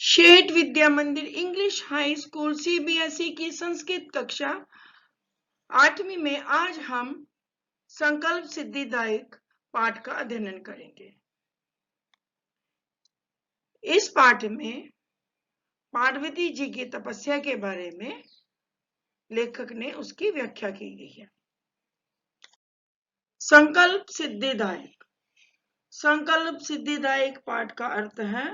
शेठ विद्या मंदिर English high school CBSE की संस्कृत कक्षा 8वीं में आज हम संकल्प सिद्धिदायक पाठ का अध्ययन करेंगे। इस पाठ में पार्वती जी की तपस्या के बारे में लेखक ने उसकी व्याख्या की गई है। संकल्प सिद्धिदायक। संकल्प सिद्धिदायक पाठ का अर्थ है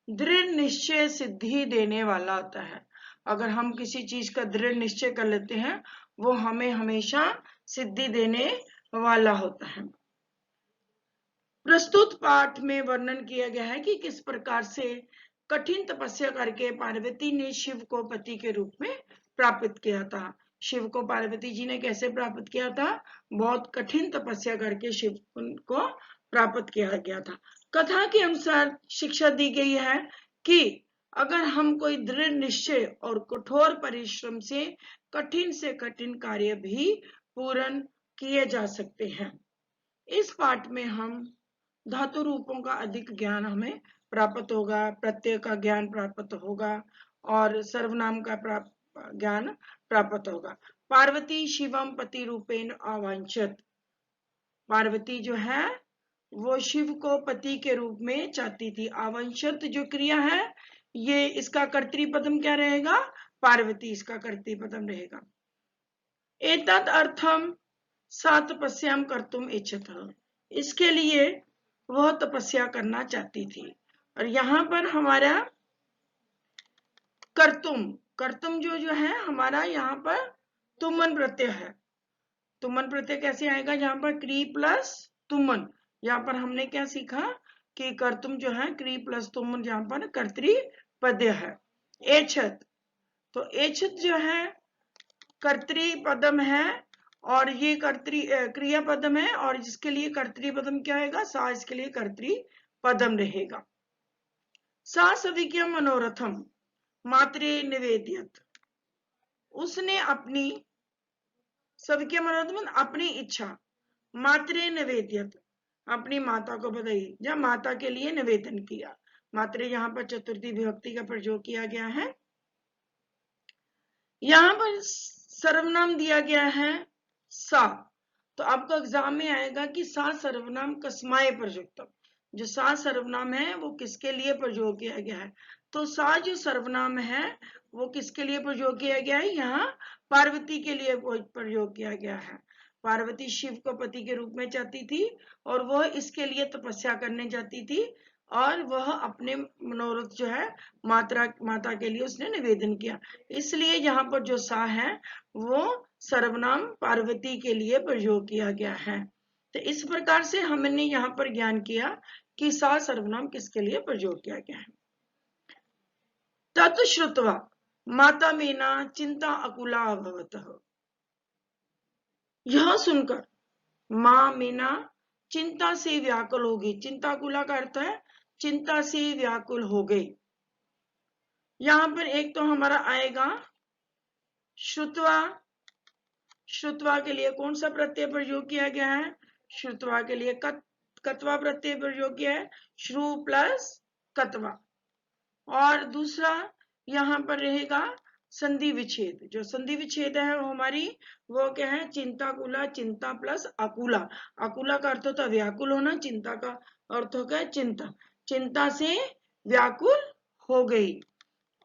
दृढ़ निश्चय सिद्धि देने वाला होता है। अगर हम किसी चीज का दृढ़ निश्चय कर लेते हैं वो हमें हमेशा सिद्धि देने वाला होता है। प्रस्तुत पाठ में वर्णन किया गया है कि किस प्रकार से कठिन तपस्या करके पार्वती ने शिव को पति के रूप में प्राप्त किया था। शिव को पार्वती जी ने कैसे प्राप्त किया था? बहुत कठिन तपस्या करके शिव को प्राप्त किया गया था। कथा के अनुसार शिक्षा दी गई है कि अगर हम कोई दृढ़ निश्चय और कठोर परिश्रम से कठिन कार्य भी पूर्ण किए जा सकते हैं। इस पाठ में हम धातु रूपों का अधिक ज्ञान हमें प्राप्त होगा, प्रत्यय का ज्ञान प्राप्त होगा और सर्वनाम का ज्ञान प्राप्त होगा। पार्वती शिवम पति रूपेण अवांछत। पार्वती जो है वो शिव को पति के रूप में चाहती थी। अवांछत जो क्रिया है ये इसका कर्तृपदम क्या रहेगा? पार्वती इसका कर्तृपदम रहेगा। एतत् अर्थम सा तपस्याम कर्तुम इच्छत। इसके लिए वह तपस्या करना चाहती थी। और यहाँ पर हमारा कर्तुम जो है हमारा यहाँ पर तुमन प्रत्यय है। तुमन प्रत्यय कैसे आएगा? यहाँ पर क्री प्लस तुमन। यहाँ पर हमने क्या सीखा कि कर्तुम जो है क्री प्लस तुमन यहाँ पर कर्तृपद है। एछत, तो एछत जो है कर्तृपदम है और ये क्रियापदम है और जिसके लिए कर्तृपदम क्या आएगा? सा इसके लिए कर्तृपदम रहेगा। सा सविज्ञ मनोरथम मात्रे निवेद्यत। उसने अपनी सविज्ञ मनोरथम अपनी इच्छा मात्रे निवेद्यत अपनी माता को बताई या माता के लिए निवेदन किया। मात्रे यहाँ पर चतुर्थी विभक्ति का प्रयोग किया गया है। यहाँ पर सर्वनाम दिया गया है सा, तो आपको एग्जाम में आएगा कि सा सर्वनाम कस्माय प्रयुक्तम। जो सा सर्वनाम है वो किसके लिए प्रयोग किया गया है? तो सा जो सर्वनाम है वो किसके लिए प्रयोग किया गया है? यहाँ पार्वती के लिए प्रयोग किया गया है। पार्वती शिव को पति के रूप में चाहती थी और वह इसके लिए तपस्या करने जाती थी और वह अपने मनोरथ जो है माता के लिए उसने निवेदन किया। इसलिए यहाँ पर जो सा है वो सर्वनाम पार्वती के लिए प्रयोग किया गया है। तो इस प्रकार से हमने यहाँ पर ज्ञान किया कि सा सर्वनाम किसके लिए प्रयोग किया गया है। तत् श्रुत्वा माता मीना चिंता अकुला अभवतः। यह सुनकर मां मीना चिंता से व्याकुल होगी। चिंताकुला का अर्थ है चिंता से व्याकुल हो गई। यहां पर एक तो हमारा आएगा श्रुत्वा। श्रुत्वा के लिए कौन सा प्रत्यय प्रयोग किया गया है? श्रुत्वा के लिए कत्वा प्रत्यय प्रयोग किया है, श्रु प्लस कत्वा। और दूसरा यहां पर रहेगा संधि विच्छेद। जो संधि विच्छेद है वो हमारी वो क्या है? चिंताकुला, चिंता प्लस अकुला। अकुला का अर्थ होता है व्याकुल होना, चिंता का अर्थ होता है चिंता। चिंता से व्याकुल हो गई।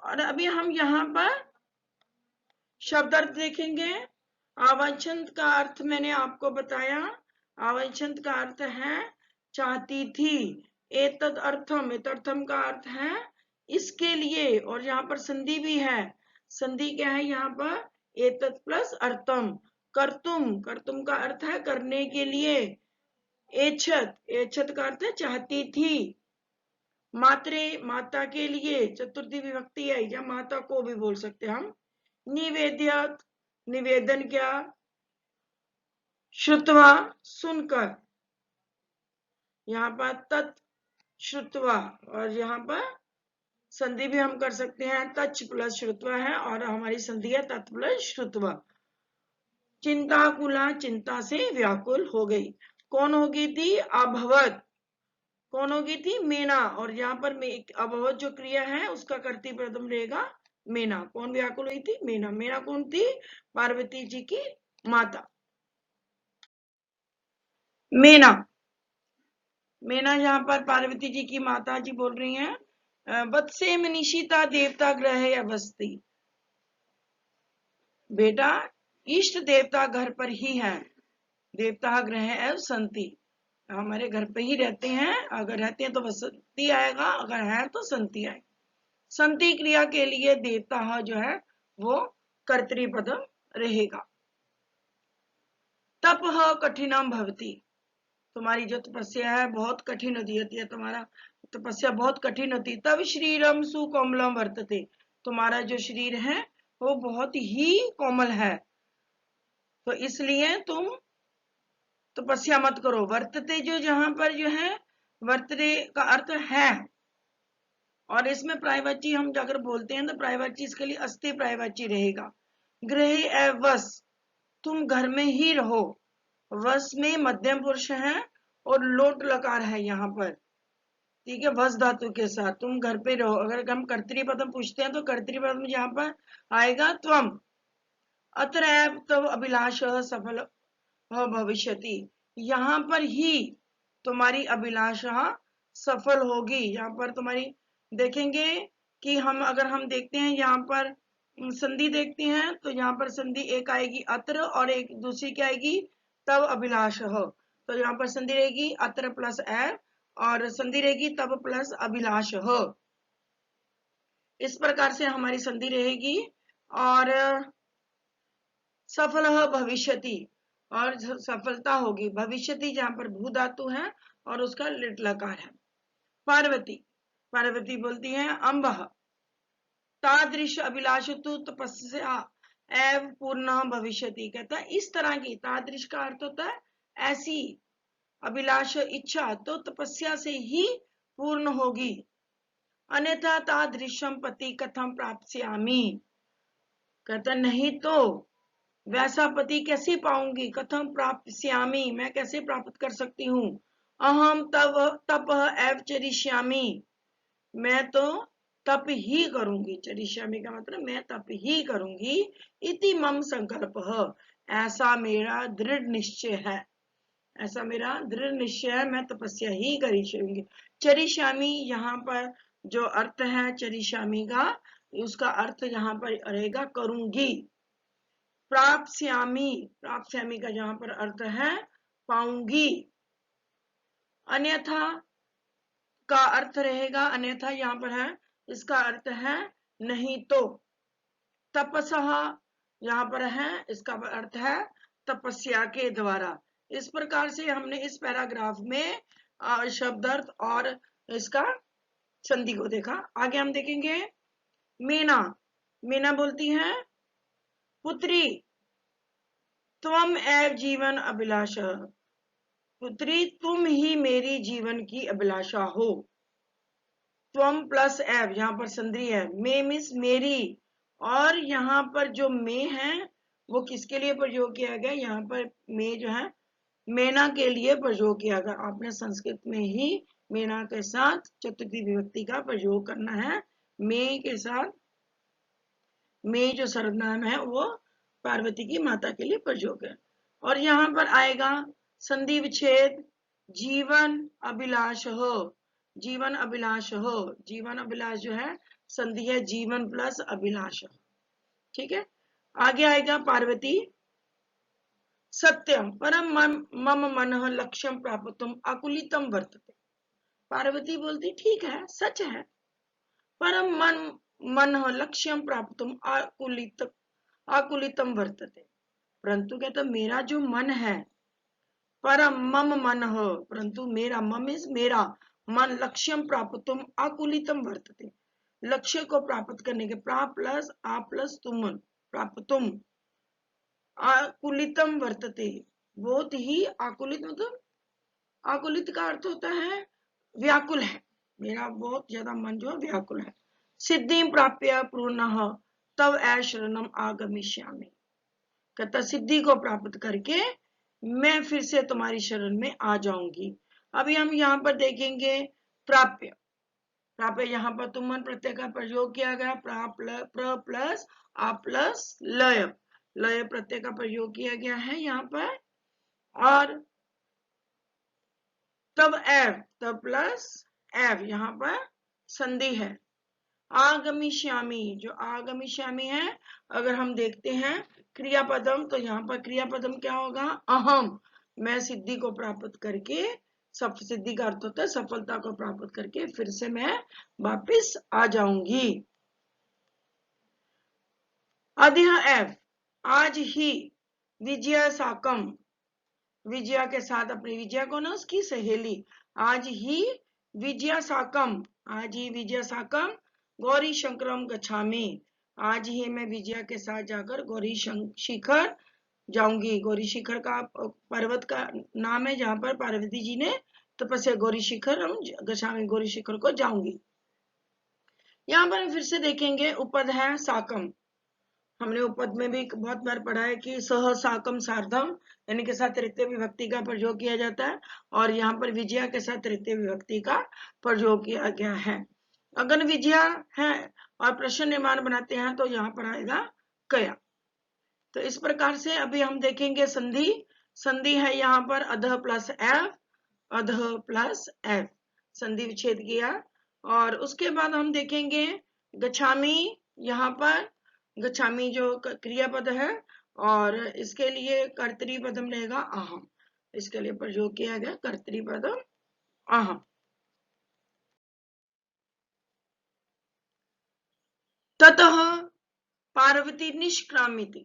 और अभी हम यहाँ पर शब्द अर्थ देखेंगे। आवांछित का अर्थ मैंने आपको बताया। आवांछित का अर्थ है चाहती थी। एतद अर्थम, एतर्थम का अर्थ है इसके लिए। और यहाँ पर संधि भी है। संधि क्या है यहाँ पर? एतद प्लस अर्थम। कर्तुम, कर्तुम का अर्थ है करने के लिए। एछत, एछत का अर्थ है चाहती थी। मात्रे, माता के लिए चतुर्थी विभक्ति है या माता को भी बोल सकते हैं हम। निवेद्यत, निवेदन क्या? श्रुत्वा, सुनकर। यहाँ पर तत् श्रुत्वा और यहाँ पर संधि भी हम कर सकते हैं। तच प्लस श्रुत्वा है और हमारी संधि है तत् प्लस श्रुत्वा। चिंताकुला, चिंता से व्याकुल हो गई। कौन हो गई थी? अभवत। कौन होगी थी? मेना। और यहाँ पर अभवत जो क्रिया है उसका कर्तृ प्रथम रहेगा मेना। कौन व्याकुल हुई थी? मेना। मेना कौन थी? पार्वती जी की माता मेना। मेना यहाँ पर पार्वती जी की माता जी बोल रही हैं, वत्से मनीषिता देवता ग्रह अवस्थी। बेटा इष्ट देवता घर पर ही है, देवता ग्रह एवं संति, हमारे घर पे ही रहते हैं। अगर रहते हैं तो वसती आएगा, अगर है तो संति आएगा। संति क्रिया के लिए देवता जो है वो कर्तृपदम रहेगा। तप कठिनम भवती, तुम्हारी जो तपस्या है बहुत कठिन होती है, तुम्हारा तपस्या बहुत कठिन होती है। तब शरीरम सुकोमलम वर्तते, तुम्हारा जो शरीर है वो बहुत ही कोमल है, तो इसलिए तुम तपस्या मत करो। वर्तते जो जहां पर जो है वर्तते का अर्थ है, और इसमें प्रायवाची हम अगर बोलते हैं तो प्रायवाची इसके लिए अस्ति प्रायवाची रहेगा। गृह एव वस, तुम घर में ही रहो। वस में मध्यम पुरुष है और लोट लकार है यहाँ पर, ठीक है, वस धातु के साथ। तुम घर पे रहो। अगर हम कर्तृपदम पूछते हैं तो कर्तृपदम यहाँ पर आएगा त्वम। अतएव तव अभिलाष सफल भविष्यति, यहाँ पर ही तुम्हारी अभिलाषा सफल होगी। यहाँ पर तुम्हारी देखेंगे कि अगर हम देखते हैं यहाँ पर संधि देखते हैं तो यहाँ पर संधि एक आएगी अत्र और एक दूसरी क्या आएगी? तब अभिलाष हो। तो यहाँ पर संधि रहेगी अत्र प्लस एव और संधि रहेगी तब प्लस अभिलाष हो। इस प्रकार से हमारी संधि रहेगी। और सफल भविष्यति, और सफलता होगी। भविष्यति जहां पर भू धातु है और उसका लिट लकार है। पार्वती, पार्वती बोलती है अम्ब तादृश अभिलाष तु तपस्या एव पूर्ण भविष्यति, कहता है इस तरह की, तादृश का अर्थ होता है ऐसी, अभिलाष इच्छा तो तपस्या से ही पूर्ण होगी। अन्यथा तादृशम पति कथम प्राप्स्यामि, कहता नहीं तो वैसा पति कैसे पाऊंगी? कथम प्राप्स्यामि, मैं कैसे प्राप्त कर सकती हूँ? अहम तव तप एव चरिष्यामि, मैं तो तप ही करूंगी। चरिष्यामि का मतलब मैं तप ही करूंगी। इति मम संकल्प, ऐसा मेरा दृढ़ निश्चय है, ऐसा मेरा दृढ़ निश्चय है, मैं तपस्या ही करूंगी। चरिष्यामि यहाँ पर जो अर्थ है चरिष्यामि का, उसका अर्थ यहाँ पर रहेगा करूंगी। प्राप्स्यामि, प्राप्स्यामि का जहां पर अर्थ है पाऊंगी। अन्यथा का अर्थ रहेगा, अन्यथा यहाँ पर है, इसका अर्थ है नहीं तो। तपसः यहाँ पर है, इसका अर्थ है तपस्या के द्वारा। इस प्रकार से हमने इस पैराग्राफ में शब्दार्थ और इसका संधि को देखा। आगे हम देखेंगे मीना। मीना बोलती है पुत्री त्वम एव जीवन अभिलाषा, पुत्री तुम ही मेरी जीवन की अभिलाषा हो। त्वम प्लस एव, यहाँ पर संधि है। मे मीन्स मेरी, और यहाँ पर जो मे है वो किसके लिए प्रयोग किया गया? यहाँ पर मे जो है मेना के लिए प्रयोग किया गया। आपने संस्कृत में ही मेना के साथ चतुर्थी विभक्ति का प्रयोग करना है। मे के साथ मे जो सर्वनाम है वो पार्वती की माता के लिए प्रयोग है। और यहाँ पर आएगा संधि विच्छेद जीवन अभिलाष हो। जीवन अभिलाष हो, जीवन अभिलाष जो है संधि है जीवन प्लस अभिलाष, ठीक है। आगे आएगा पार्वती सत्यम परम मम मन लक्ष्यम प्राप्तुम आकुलितम वर्तते। पार्वती बोलती ठीक है, सच है, परम मन लक्ष्यम प्राप्तुम आकुलितम वर्तते, परंतु कहता मेरा जो मन है, परम मम मन हो, परंतु मेरा मम इज मेरा मन लक्ष्यम प्राप्तुम आकुलितम वर्तते, लक्ष्य को प्राप्त करने के, प्राप प्लस आ प्लस तुम, प्राप्तुम आकुलितम वर्तते, बहुत ही आकुलित, मतलब आकुलित का अर्थ होता है व्याकुल है, मेरा बहुत ज्यादा मन जो व्याकुल है। सिद्धि प्राप्य पूर्ण तव शरणम आगमिष्यामि, कहता सिद्धि को प्राप्त करके मैं फिर से तुम्हारी शरण में आ जाऊंगी। अभी हम यहाँ पर देखेंगे प्राप्य। प्राप्य यहाँ पर तुमन प्रत्यय का प्रयोग किया गया, प्र प्लस आ प्लस लय, लय प्रत्यय का प्रयोग किया गया है यहाँ पर। और तब एव, तब प्लस एव यहाँ पर संधि है। आगमिष्यामि, जो आगमिष्यामि है, अगर हम देखते हैं क्रियापदम, तो यहाँ पर क्रियापदम क्या होगा, अहम, मैं सिद्धि को प्राप्त करके, सब सिद्धि का अर्थ होता है सफलता को प्राप्त करके फिर से मैं वापिस आ जाऊंगी। अद्य एव, आज ही, विजया साकम, विजया के साथ, अपनी विजया को ना उसकी सहेली, आज ही विजया साकम, आज ही विजया साकम गौरी शंकरम गच्छामि, आज ही मैं विजया के साथ जाकर गौरी शिखर जाऊंगी। गौरी शिखर का पर्वत का नाम है जहां पर पार्वती जी ने तपस्या, गौरी शिखर, हम गच्छामि, गौरी शिखर को जाऊंगी। यहाँ पर हम फिर से देखेंगे उपद है साकम। हमने उपद में भी बहुत बार पढ़ा है कि सह साकम सार्धम, यानी के साथ तृतीय विभक्ति का प्रयोग किया जाता है, और यहाँ पर विजया के साथ तृतीय विभक्ति का प्रयोग किया गया है। अगर विजया है और प्रश्न निर्माण बनाते हैं तो यहाँ पर आएगा कया। तो इस प्रकार से अभी हम देखेंगे संधि। संधि है यहाँ पर अधः प्लस एव, अधः प्लस एव, संधि विच्छेद किया। और उसके बाद हम देखेंगे गच्छामि, यहाँ पर गच्छामि जो क्रियापद है, और इसके लिए कर्तरी-पदम रहेगा अहम, इसके लिए प्रयोग किया गया कर्तरी-पदम अहम। ततः पार्वती निष्क्रामिति,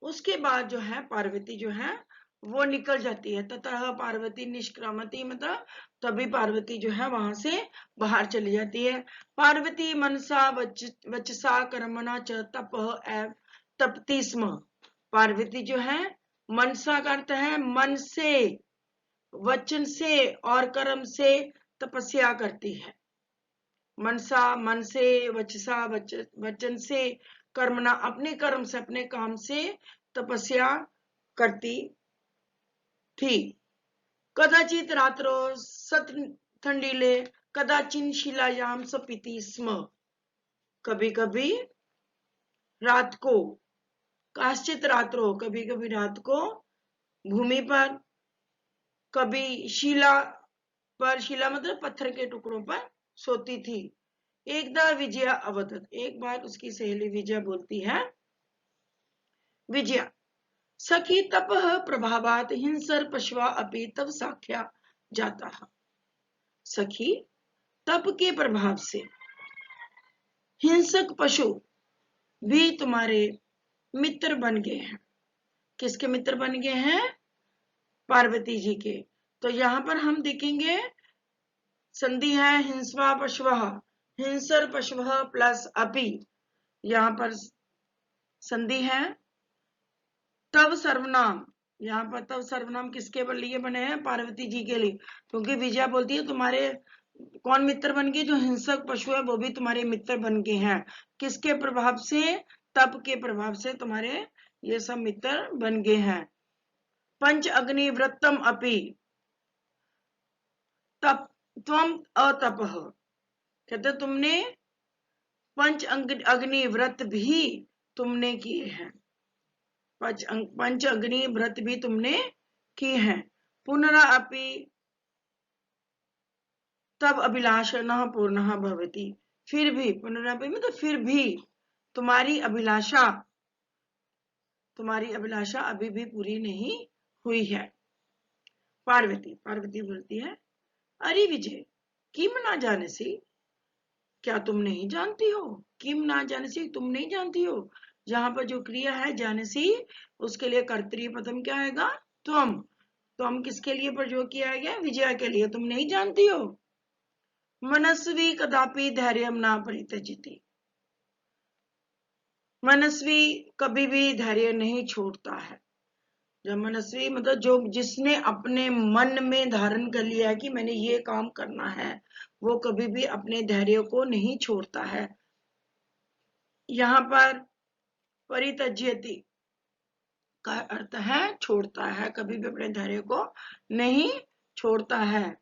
उसके बाद जो है पार्वती जो है वो निकल जाती है। ततः पार्वती निष्क्रामति, मतलब तभी पार्वती जो है वहां से बाहर चली जाती है। पार्वती मनसा वचसा कर्मणा च तपः एव तपति स्म, पार्वती जो है मनसा का अर्थ है मन से, वचन से और कर्म से तपस्या करती है। मनसा मन से, वचसा वचन से, कर्मणा अपने कर्म से, अपने काम से तपस्या करती थी। कदाचित रात्रो सत ठंडीले कदाचिन शिलायाम सपीति स्म, कभी कभी रात को, काश्चित रात्रो कभी कभी रात को, भूमि पर, कभी शिला पर, शिला मतलब पत्थर के टुकड़ों पर सोती थी। एकदा विजया अवदत, एक बार उसकी सहेली विजया बोलती है, विजया सखी तपः प्रभावात हिंसर पशवा अपि तब साख्या जाता है। सखी तप के प्रभाव से हिंसक पशु भी तुम्हारे मित्र बन गए हैं। किसके मित्र बन गए हैं, पार्वती जी के। तो यहाँ पर हम देखेंगे संधि है हिंसवा पशव, हिंसर पशव प्लस अपि, यहाँ पर संधि है। तब सर्वनाम, यहाँ पर तब सर्वनाम किसके लिए बने हैं, पार्वती जी के लिए, क्योंकि विजया बोलती है तुम्हारे कौन मित्र बन गए, जो हिंसक पशु है वो भी तुम्हारे मित्र बन गए हैं। किसके प्रभाव से, तप के प्रभाव से तुम्हारे ये सब मित्र बन गए हैं। पंच अग्नि व्रतम अपि तप त्वम अतपः, कहते तुमने पंच अग्नि व्रत भी तुमने किए हैं, पंच अग्नि व्रत भी तुमने किए हैं। पुनरा अपि तब अभिलाषा पूर्ण भवति, फिर भी, पुनरापि मतलब फिर भी तुम्हारी अभिलाषा, तुम्हारी अभिलाषा अभी भी पूरी नहीं हुई है। पार्वती, पार्वती बोलती है, अरे विजय किम ना जाने से, क्या तुम नहीं जानती हो, किम ना जाने से तुम नहीं जानती हो। जहां पर जो क्रिया है जाने से, उसके लिए कर्तरी पदम क्या आएगा, त्वम। त्वम किसके लिए प्रयोग किया गया, विजया के लिए, तुम नहीं जानती हो। मनस्वी कदापि धैर्य ना परित्यजति, मनस्वी कभी भी धैर्य नहीं छोड़ता है। जब मनस्वी मतलब जो जिसने अपने मन में धारण कर लिया है कि मैंने ये काम करना है, वो कभी भी अपने धैर्य को नहीं छोड़ता है। यहाँ पर परित्यज्यति का अर्थ है छोड़ता है, कभी भी अपने धैर्य को नहीं छोड़ता है।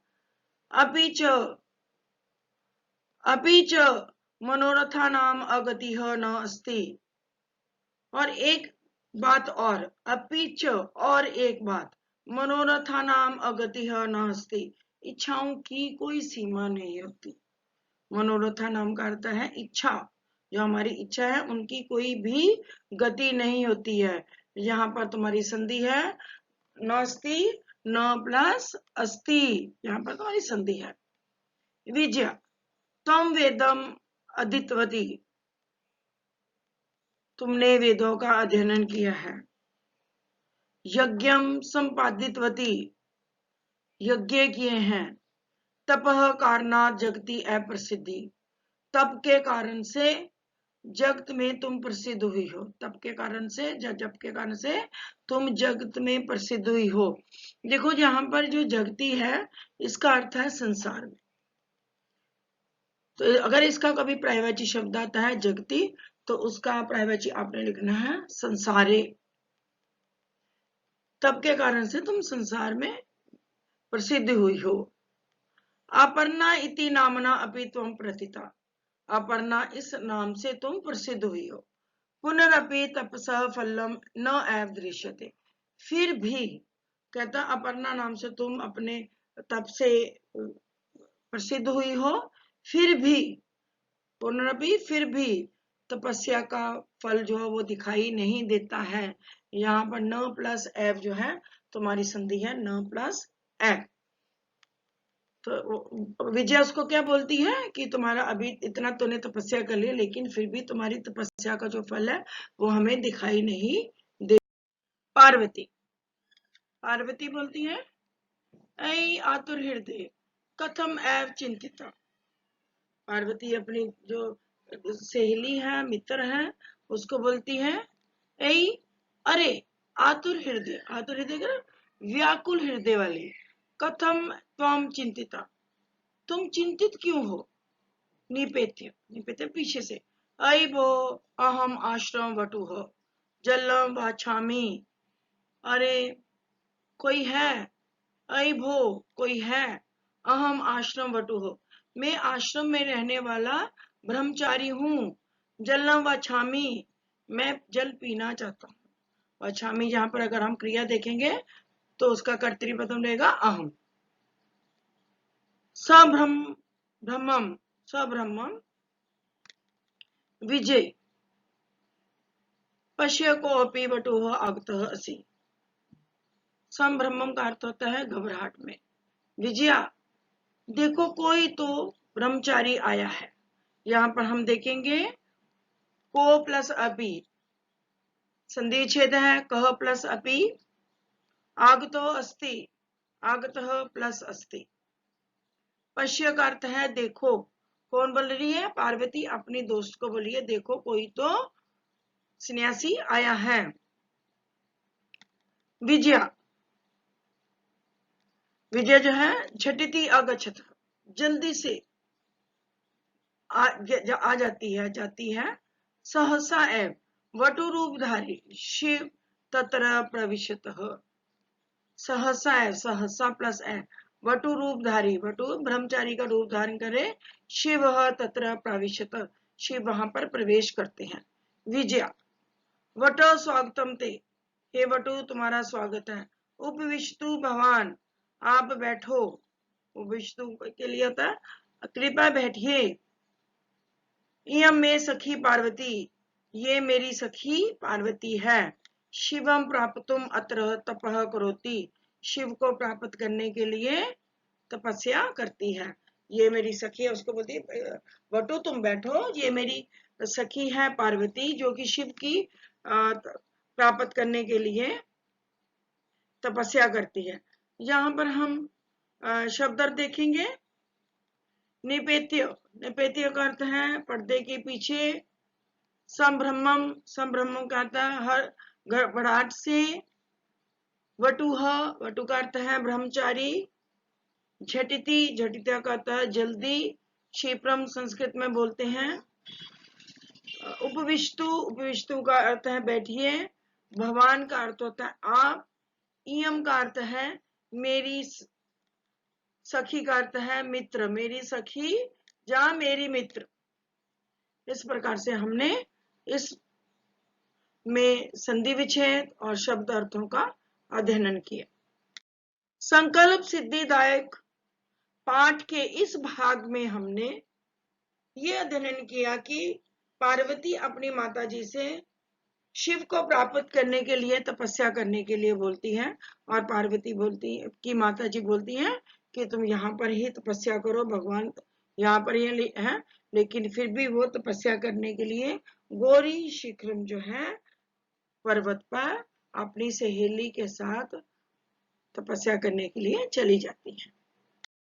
अपि च मनोरथानाम अगतिः न अस्ति। और एक बात और, अपि च और एक बात, मनोरथानाम अगतिः न अस्ति, इच्छाओं की कोई सीमा नहीं होती। मनोरथा नाम का अर्थ है इच्छा, जो हमारी इच्छा है उनकी कोई भी गति नहीं होती है। यहाँ पर तुम्हारी संधि है नास्ति, न प्लस अस्ति, यहाँ पर तुम्हारी संधि है। विजय तम वेदम अधीतवती, तुमने वेदों का अध्ययन किया है। यज्ञम संपादितवती, यज्ञ किए हैं। तपह कारणात् जगति अप्रसिद्धि, तप के कारण से जगत में तुम प्रसिद्ध हुई हो। तप के कारण से, जप के कारण से तुम जगत में प्रसिद्ध हुई हो। देखो यहाँ पर जो जगती है इसका अर्थ है संसार में। तो अगर इसका कभी पर्यायवाची शब्द आता है जगती, तो उसका पर्यायवाची आपने लिखना है संसारे। तप के कारण से तुम संसार में प्रसिद्ध हुई हो। अपर्णा इति नामना अपि त्वं प्रतिता, अपर्णा इस नाम से तुम प्रसिद्ध हुई हो। पुनरपि तपसः फलम न एव दृश्यते, फिर भी कहता अपर्णा नाम से तुम अपने तप से प्रसिद्ध हुई हो, फिर भी पुनरपि फिर भी तपस्या का फल जो है वो दिखाई नहीं देता है। यहाँ पर न प्लस एव जो है तुम्हारी संधि है न प्लस एव। तो विजय उसको क्या बोलती है कि तुम्हारा अभी इतना तूने तपस्या कर लिया, लेकिन फिर भी तुम्हारी तपस्या का जो फल है वो हमें दिखाई नहीं दे। पार्वती, पार्वती बोलती है ऐ आतुर हृदय कथम एव चिंतिता। पार्वती अपनी जो सहेली है, मित्र है, उसको बोलती है ऐ, अरे आतुर हृदय, आतुर हृदय कर व्याकुल हृदय वाली, कथम त्वम चिंतिता, तुम चिंतित क्यों हो। निपेत्य, निपेत्य पीछे से, ऐ भो अहम आश्रम वटुः जलम वाछामि, अरे कोई है, ऐ भो कोई है, अहम आश्रम वटुः मैं आश्रम में रहने वाला ब्रह्मचारी हूँ। जलम वाछामि मैं जल पीना चाहता हूँ। वाछामि जहां पर अगर हम क्रिया देखेंगे तो उसका कर्तृपदम रहेगा अहम। सब्रह्मम, सब्रह्मम विजय पश्य को अपि वटुः आगतः असि। संभ्रमम का अर्थ होता है घबराहट में। विजया देखो कोई तो ब्रह्मचारी आया है। यहाँ पर हम देखेंगे को प्लस अपि, संधि छेद है, कह प्लस अपि, आगतो अस्ति, आगतः प्लस अस्ति। पश्य का अर्थ है देखो। कौन बोल रही है, पार्वती अपनी दोस्त को बोलिए देखो कोई तो सन्यासी आया है। विजया, विजय जो है झटिति अगच्छत, जल्दी से आ जाती है। सहसा एव वटु रूपधारी शिव तत्र प्रविशतः, सहसा एव, सहसा प्लस एव, वटु रूपधारी, वटु ब्रह्मचारी का रूप धारण करे, शिव तत्र प्रविशत, शिव वहां पर प्रवेश करते हैं। विजया वट स्वागतम ते, हे वटु तुम्हारा स्वागत है। उपविष्टु भवान, आप बैठो, उपविष्टु के लिए होता है कृपया बैठिए। इयं मे सखी पार्वती, ये मेरी सखी पार्वती है। शिवम प्राप्तुम अत्र तपः करोति, शिव को प्राप्त करने के लिए तपस्या करती है। ये मेरी सखी है, उसको बोलती है वटु तुम बैठो, ये मेरी सखी है पार्वती जो कि शिव की प्राप्त करने के लिए तपस्या करती है। यहाँ पर हम शब्द देखेंगे। निपेत्य, निपेत्य का अर्थ है पर्दे के पीछे। संभ्रमम, संभ्रमम का अर्थ है हर घबराहट से। वटुह, वटु का अर्थ है ब्रह्मचारी। झटिति, झटिता का अर्थ है जल्दी। क्षिप्रम संस्कृत में बोलते हैं। उपविष्टु, उपविष्टु का अर्थ है बैठिए। भगवान का अर्थ होता है आप। इयम का अर्थ है मेरी, सखी का अर्थ है मित्र, मेरी सखी जा मेरी मित्र। इस प्रकार से हमने इस में संधि विच्छेद और शब्द अर्थों का अध्ययन किया। संकल्प सिद्धिदायक पाठ के इस भाग में हमने ये अध्ययन किया कि पार्वती अपनी माताजी से शिव को प्राप्त करने के लिए तपस्या करने के लिए बोलती है, और पार्वती बोलती है कि माताजी बोलती हैं कि तुम यहाँ पर ही तपस्या करो, भगवान यहाँ पर ही है। लेकिन फिर भी वो तपस्या करने के लिए गौरी शिखरम जो है पर्वत पर अपनी सहेली के साथ तपस्या करने के लिए चली जाती है।